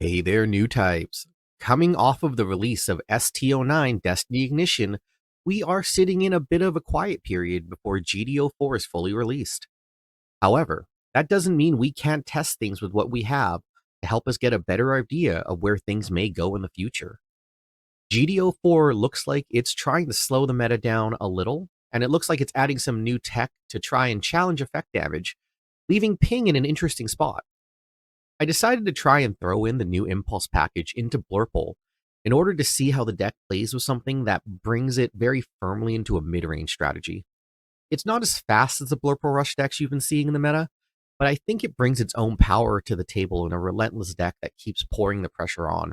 Hey there, new types. Coming off of the release of ST09 Destiny Ignition, we are sitting in a bit of a quiet period before GD04 is fully released. However, that doesn't mean we can't test things with what we have to help us get a better idea of where things may go in the future. GD04 looks like it's trying to slow the meta down a little, and it looks like it's adding some new tech to try and challenge effect damage, leaving ping in an interesting spot. I decided to try and throw in the new Impulse package into Blurple in order to see how the deck plays with something that brings it very firmly into a mid-range strategy. It's not as fast as the Blurple Rush decks you've been seeing in the meta, but I think it brings its own power to the table in a Relentless deck that keeps pouring the pressure on.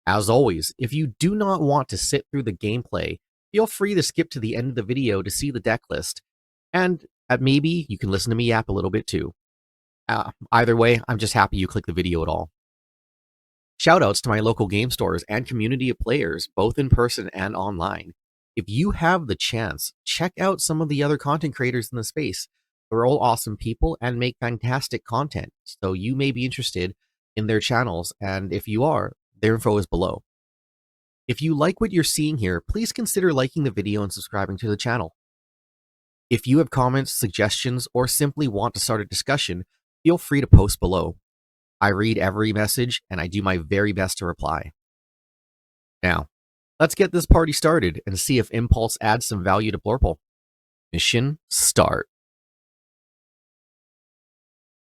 As always, if you do not want to sit through the gameplay, feel free to skip to the end of the video to see the deck list, and maybe you can listen to me yap a little bit too. Either way, I'm just happy you clicked the video at all. Shoutouts to my local game stores and community of players, both in person and online. If you have the chance, check out some of the other content creators in the space. They're all awesome people and make fantastic content, so you may be interested in their channels, and if you are, their info is below. If you like what you're seeing here, please consider liking the video and subscribing to the channel. If you have comments, suggestions, or simply want to start a discussion, feel free to post below. I read every message, and I do my very best to reply. Now, let's get this party started and see if Impulse adds some value to Blurple. Mission start.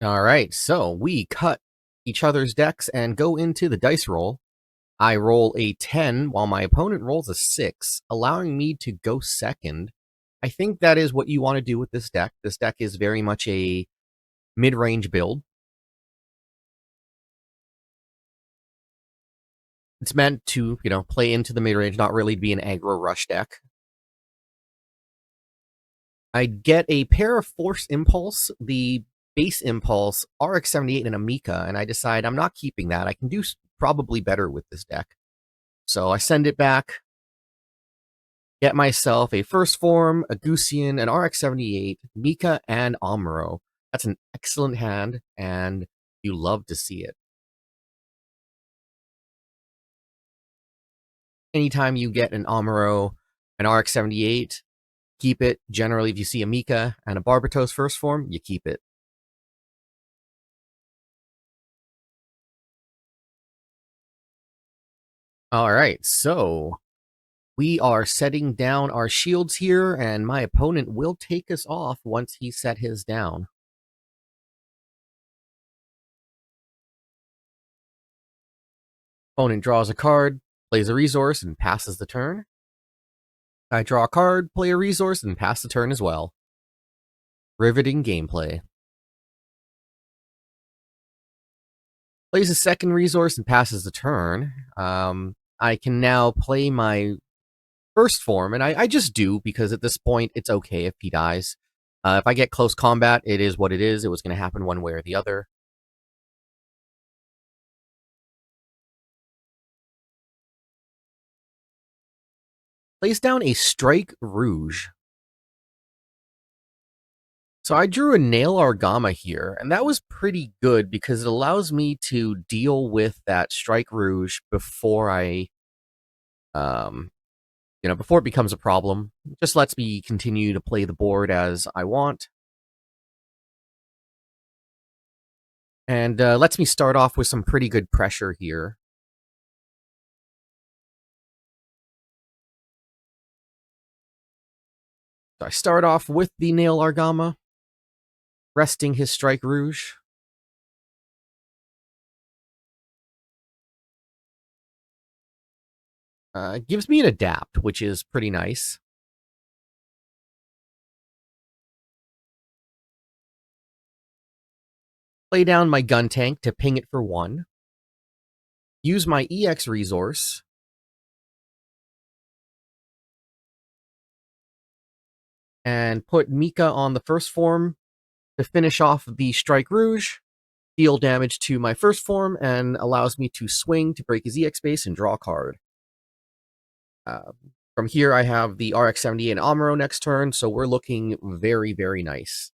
Alright, so we cut each other's decks and go into the dice roll. I roll a 10 while my opponent rolls a 6, allowing me to go second. I think that is what you want to do with this deck. This deck is very much a mid-range build. It's meant to, play into the mid-range, not really be an aggro rush deck. I get a pair of Force Impulse, the base Impulse, RX-78, and a Mika, and I decide I'm not keeping that. I can do probably better with this deck. So I send it back, get myself a First Form, a Gusian, an RX-78, Mika, and Amuro. That's an excellent hand, and you love to see it. Anytime you get an Amuro, an RX-78, keep it. Generally, if you see a Mika and a Barbatos First Form, you keep it. Alright, so we are setting down our shields here, and my opponent will take us off once he set his down. Opponent draws a card, plays a resource, and passes the turn. I draw a card, play a resource, and pass the turn as well. Riveting gameplay. Plays a second resource and passes the turn. I can now play my First Form, and I just do, because at this point, it's okay if he dies. If I get close combat, it is what it is. It was going to happen one way or the other. Plays down a Strike Rouge. So I drew a Nail Argama here, and that was pretty good because it allows me to deal with that Strike Rouge before before it becomes a problem. It just lets me continue to play the board as I want. And lets me start off with some pretty good pressure here. So I start off with the Nail Argama, resting his Strike Rouge. Gives me an Adapt, which is pretty nice. Play down my Gun Tank to ping it for 1. Use my EX resource. And put Mika on the First Form to finish off the Strike Rouge, deal damage to my First Form, and allows me to swing to break his EX base and draw a card. From here, I have the RX-78 and Amuro next turn, so we're looking very, very nice.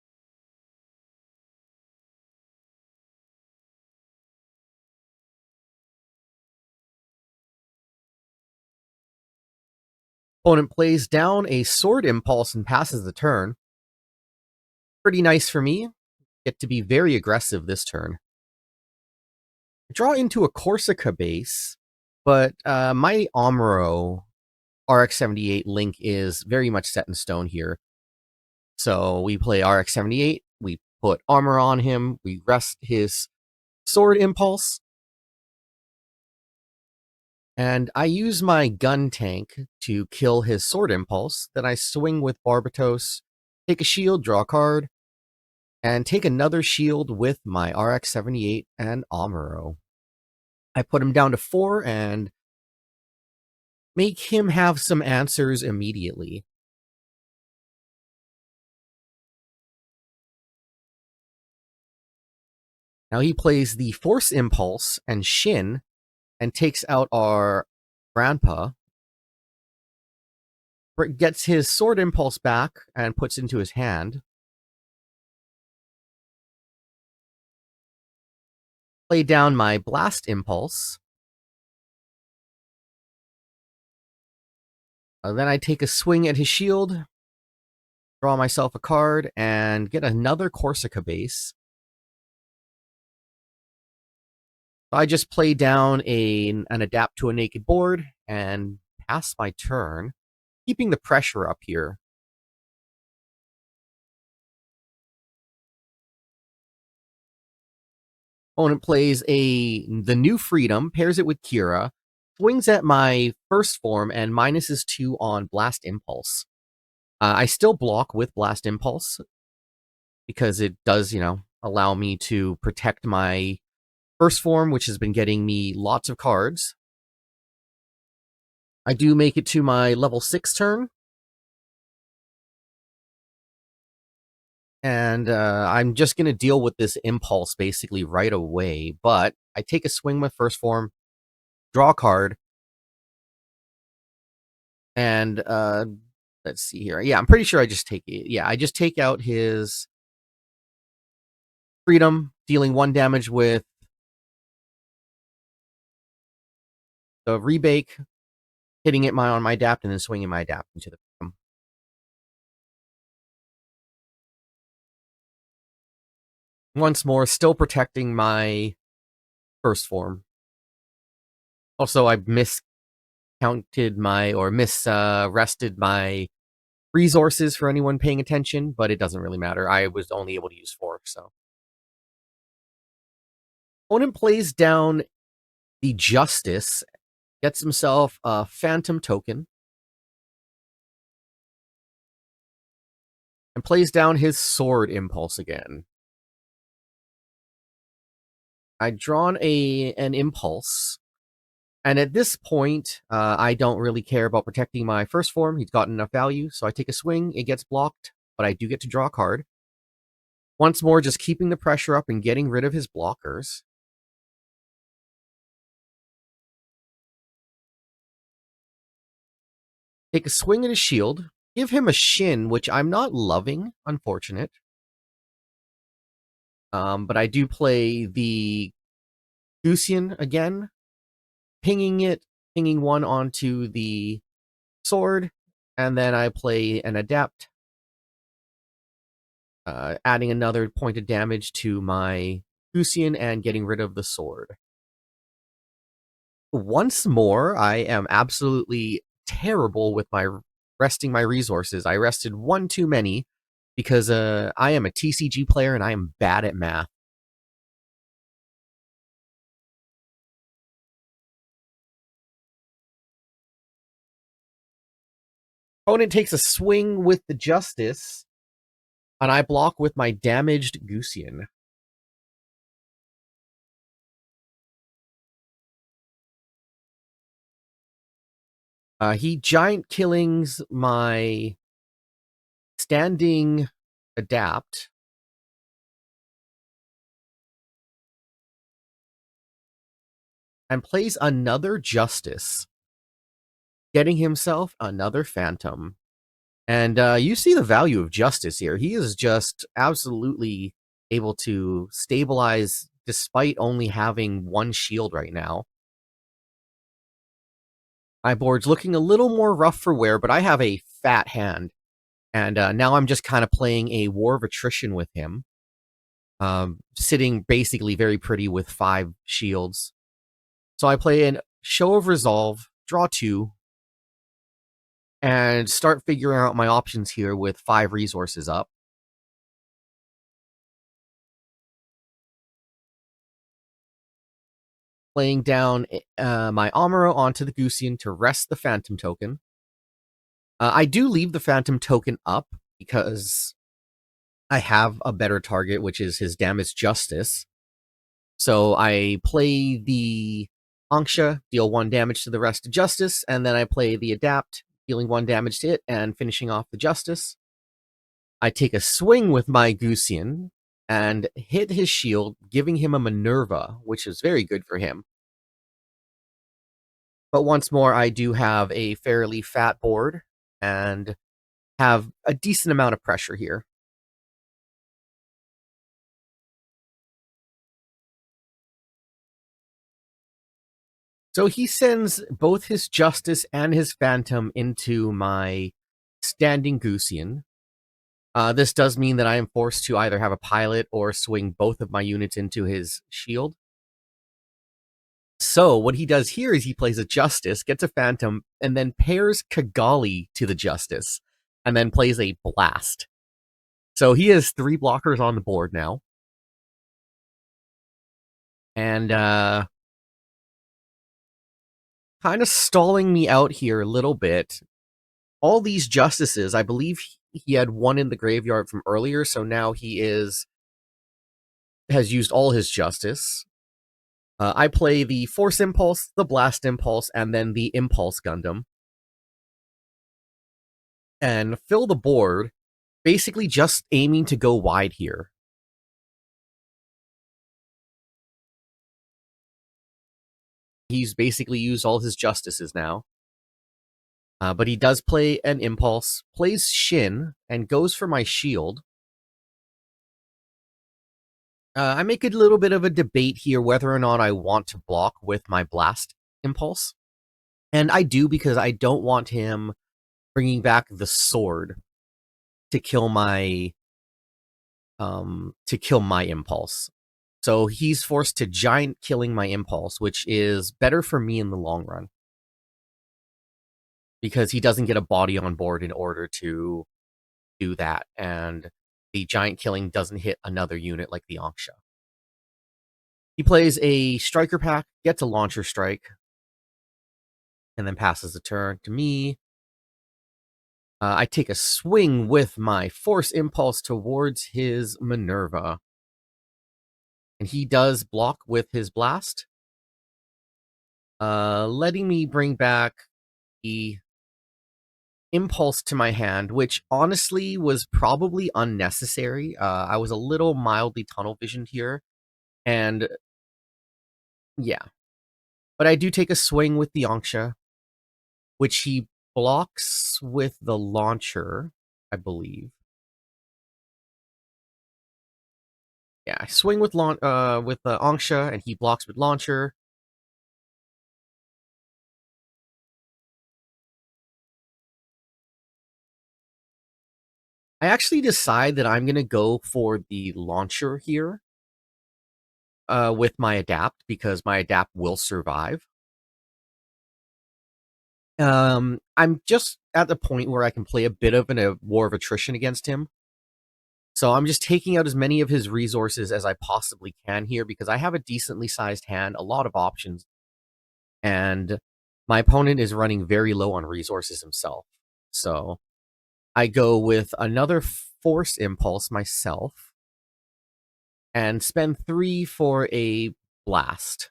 Opponent plays down a Sword Impulse and passes the turn. Pretty nice for me. Get to be very aggressive this turn. Draw into a Corsica base, but my Amuro RX-78 link is very much set in stone here. So we play RX-78, we put armor on him, we rest his Sword Impulse, and I use my gun tank to kill his Sword Impulse. Then I swing with Barbatos, take a shield, draw a card, and take another shield with my RX-78 and Amuro. I put him down to 4 and make him have some answers immediately. Now he plays the Force Impulse and Shin and takes out our grandpa, gets his Sword Impulse back and puts into his hand. Play down my Blast Impulse. Then I take a swing at his shield, draw myself a card, and get another Corsica base. I just play down an Adapt to a Naked board and pass my turn, keeping the pressure up here. Opponent plays the New Freedom, pairs it with Kira, swings at my first form, and minuses 2 on Blast Impulse. I still block with Blast Impulse because it does, allow me to protect my first form, which has been getting me lots of cards. I do make it to my level 6 turn. And I'm just going to deal with this Impulse basically right away. But I take a swing with first form, draw a card, and let's see here. Yeah, I'm pretty sure I just take it. Yeah, I just take out his Freedom, dealing 1 damage with the Rebake, hitting it on my Adapt, and then swinging my Adapt into the Freedom. Once more, still protecting my first form. Also, I miscounted my, or rested my resources for anyone paying attention, but it doesn't really matter. I was only able to use 4, so. Opponent plays down the Justice, gets himself a Phantom token, and plays down his Sword Impulse again. I'd drawn an Impulse, and at this point, I don't really care about protecting my first form. He's gotten enough value, so I take a swing. It gets blocked, but I do get to draw a card. Once more, just keeping the pressure up and getting rid of his blockers. Take a swing at his shield. Give him a Shin, which I'm not loving, unfortunate. But I do play the Gusian again, pinging 1 onto the sword, and then I play an Adapt, adding another point of damage to my Gusian and getting rid of the sword. Once more, I am absolutely terrible with resting my resources. I rested 1 too many because I am a TCG player and I am bad at math. Opponent takes a swing with the Justice, and I block with my damaged Gusian. He giant killings my standing Adapt. And plays another Justice, getting himself another Phantom. And you see the value of Justice here. He is just absolutely able to stabilize despite only having 1 shield right now. My board's looking a little more rough for wear, but I have a fat hand. And now I'm just kind of playing a War of Attrition with him. Sitting basically very pretty with 5 shields. So I play an Show of Resolve, draw 2, and start figuring out my options here with 5 resources up. Playing down my Amuro onto the Gusian to rest the Phantom token. I do leave the Phantom token up because I have a better target, which is his Damage Justice. So I play the Anksha, deal 1 damage to the rest of Justice, and then I play the Adapt, dealing 1 damage to it and finishing off the Justice. I take a swing with my Gusian and hit his shield, giving him a Minerva, which is very good for him. But once more, I do have a fairly fat board and have a decent amount of pressure here. So he sends both his Justice and his Phantom into my standing Gusian. This does mean that I am forced to either have a pilot or swing both of my units into his shield. So what he does here is he plays a Justice, gets a Phantom, and then pairs Kigali to the Justice, and then plays a Blast. So he has 3 blockers on the board now. And kind of stalling me out here a little bit. All these Justices, I believe he had 1 in the graveyard from earlier, so now he has used all his Justice. I play the Force Impulse, the Blast Impulse, and then the Impulse Gundam. And fill the board, basically just aiming to go wide here. He's basically used all his Justices now. But he does play an Impulse, plays Shin, and goes for my shield. I make a little bit of a debate here whether or not I want to block with my Blast Impulse. And I do because I don't want him bringing back the sword to kill my Impulse. So he's forced to giant killing my Impulse, which is better for me in the long run. Because he doesn't get a body on board in order to do that, and the giant killing doesn't hit another unit like the Anksha. He plays a Striker Pack, gets a Launcher Strike, and then passes the turn to me. I take a swing with my Force Impulse towards his Minerva. And he does block with his Blast, letting me bring back the Impulse to my hand, which honestly was probably unnecessary. I was a little mildly tunnel visioned here, and yeah. But I do take a swing with the Anksha, which he blocks with the Launcher, I believe. Yeah, I swing with the Anksha, and he blocks with Launcher. I actually decide that I'm going to go for the Launcher here with my Adapt, because my Adapt will survive. I'm just at the point where I can play a bit of a War of Attrition against him. So I'm just taking out as many of his resources as I possibly can here, because I have a decently sized hand, a lot of options, and my opponent is running very low on resources himself. So I go with another Force Impulse myself and spend 3 for a Blast.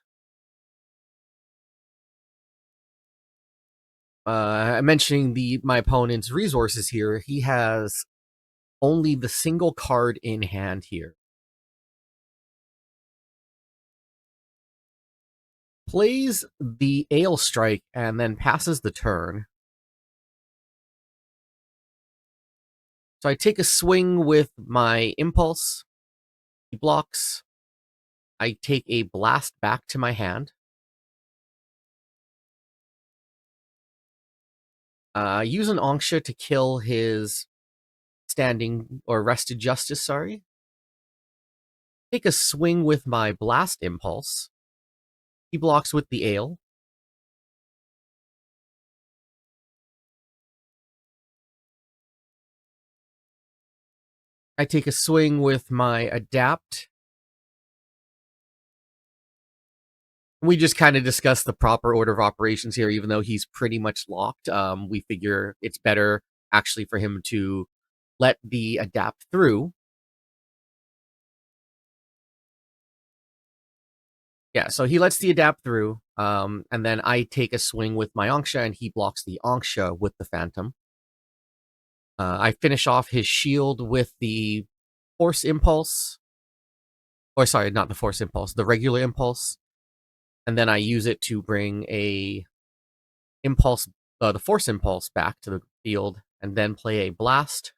Mentioning my opponent's resources here, he has only the single card in hand here. Plays the Ale Strike and then passes the turn. So I take a swing with my Impulse. He blocks. I take a Blast back to my hand. Use an Angsha to kill his standing or rested justice, sorry. Take a swing with my blast impulse. He blocks with the ale. I take a swing with my adapt. We just kind of discussed the proper order of operations here, even though he's pretty much locked. We figure it's better actually for him to let the adapt through. Yeah, so he lets the adapt through, and then I take a swing with my Angsha, and he blocks the Angsha with the Phantom. I finish off his shield with the Force Impulse. Or sorry, not the Force Impulse, the regular Impulse. And then I use it to bring the Force Impulse back to the field, and then play a Blast.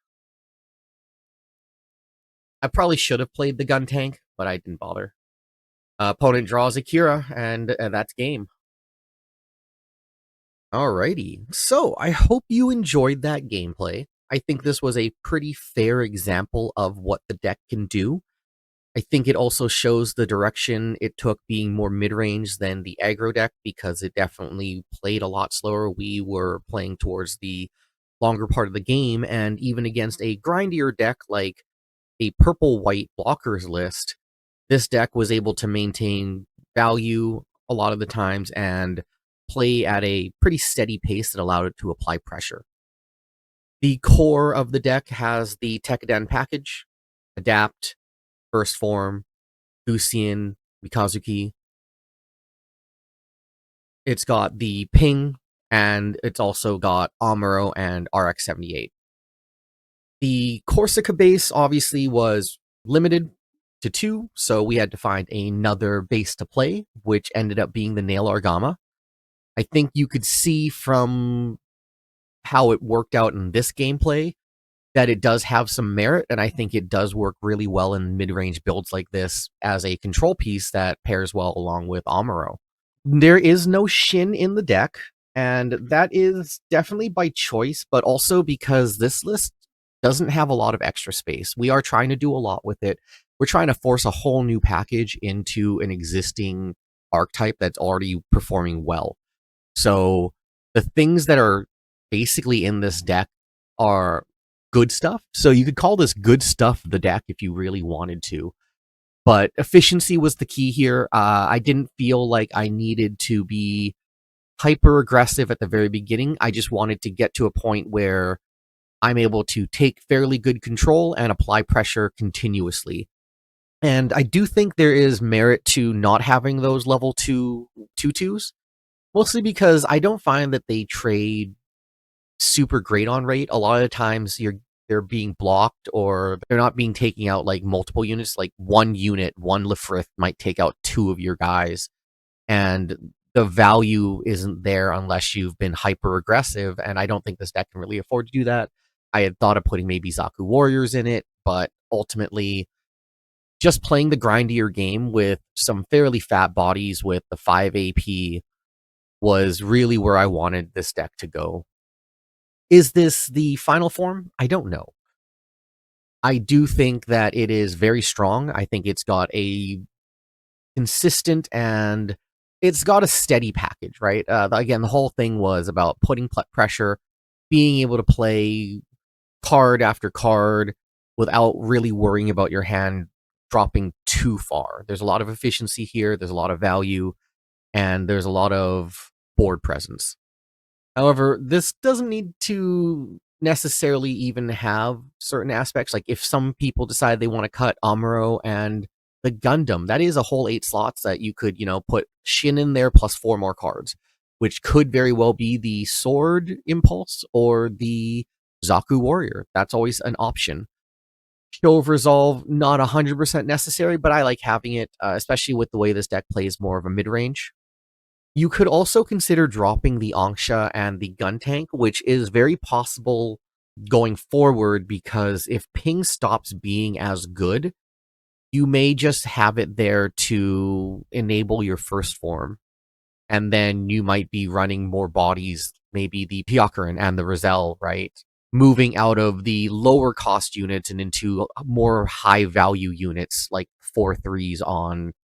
I probably should have played the Gun Tank, but I didn't bother. Opponent draws Akira, and that's game. Alrighty, so I hope you enjoyed that gameplay. I think this was a pretty fair example of what the deck can do. I think it also shows the direction it took being more mid-range than the aggro deck, because it definitely played a lot slower. We were playing towards the longer part of the game, and even against a grindier deck like a purple-white blockers list, this deck was able to maintain value a lot of the times and play at a pretty steady pace that allowed it to apply pressure. The core of the deck has the Tekkadan package, Adapt, First Form, Gusian, mikazuki. It's got the Ping, and it's also got Amuro and RX-78. The Corsica base obviously was limited to 2, so we had to find another base to play, which ended up being the Nail Argama. I think you could see from how it worked out in this gameplay that it does have some merit, and I think it does work really well in mid-range builds like this as a control piece that pairs well along with Amuro. There is no Shin in the deck, and that is definitely by choice, but also because this list doesn't have a lot of extra space. We are trying to do a lot with it. We're trying to force a whole new package into an existing archetype that's already performing well. So the things that are basically in this deck are good stuff. So you could call this good stuff the deck if you really wanted to. But efficiency was the key here. I didn't feel like I needed to be hyper aggressive at the very beginning. I just wanted to get to a point where I'm able to take fairly good control and apply pressure continuously. And I do think there is merit to not having those level 2 2/2s, mostly because I don't find that they trade super great on rate. A lot of the times they're being blocked, or they're not being taken out like multiple units. Like one unit, one Lefrith might take out 2 of your guys, and the value isn't there unless you've been hyper aggressive, and I don't think this deck can really afford to do that. I had thought of putting maybe Zaku Warriors in it, but ultimately just playing the grindier game with some fairly fat bodies with the 5 AP was really where I wanted this deck to go. Is this the final form? I don't know. I do think that it is very strong. I think it's got a consistent and it's got a steady package, right? Again, the whole thing was about putting pressure, being able to play card after card without really worrying about your hand dropping too far. There's a lot of efficiency here, there's a lot of value, and there's a lot of board presence. However, this doesn't need to necessarily even have certain aspects. Like if some people decide they want to cut Amuro and the Gundam, that is a whole 8 slots that you could, put Shin in there plus 4 more cards, which could very well be the Sword Impulse or the Zaku Warrior. That's always an option. Show of Resolve, not 100% necessary, but I like having it, especially with the way this deck plays more of a mid-range. You could also consider dropping the Angsha and the Gun Tank, which is very possible going forward, because if Ping stops being as good, you may just have it there to enable your first form. and then you might be running more bodies, maybe the Pyokurin and the Roselle, right? Moving out of the lower cost units and into more high value units like 4/3s on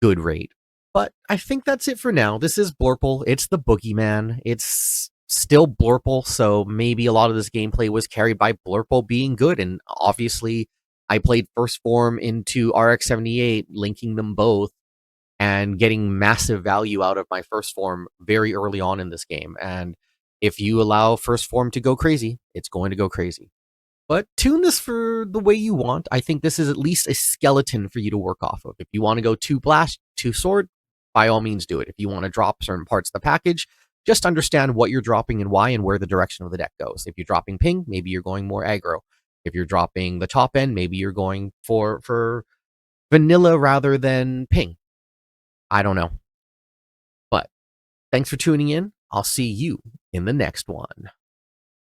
good rate. But I think that's it for now. This is Blurple. It's the boogeyman. It's still Blurple, so maybe a lot of this gameplay was carried by Blurple being good. And obviously, I played First Form into RX-78, linking them both, and getting massive value out of my First Form very early on in this game. And if you allow First Form to go crazy, it's going to go crazy. But tune this for the way you want. I think this is at least a skeleton for you to work off of. If you want to go 2 blast, 2 sword, by all means do it. If you want to drop certain parts of the package, just understand what you're dropping and why and where the direction of the deck goes. If you're dropping ping, maybe you're going more aggro. If you're dropping the top end, maybe you're going for vanilla rather than ping. I don't know. But thanks for tuning in. I'll see you in the next one.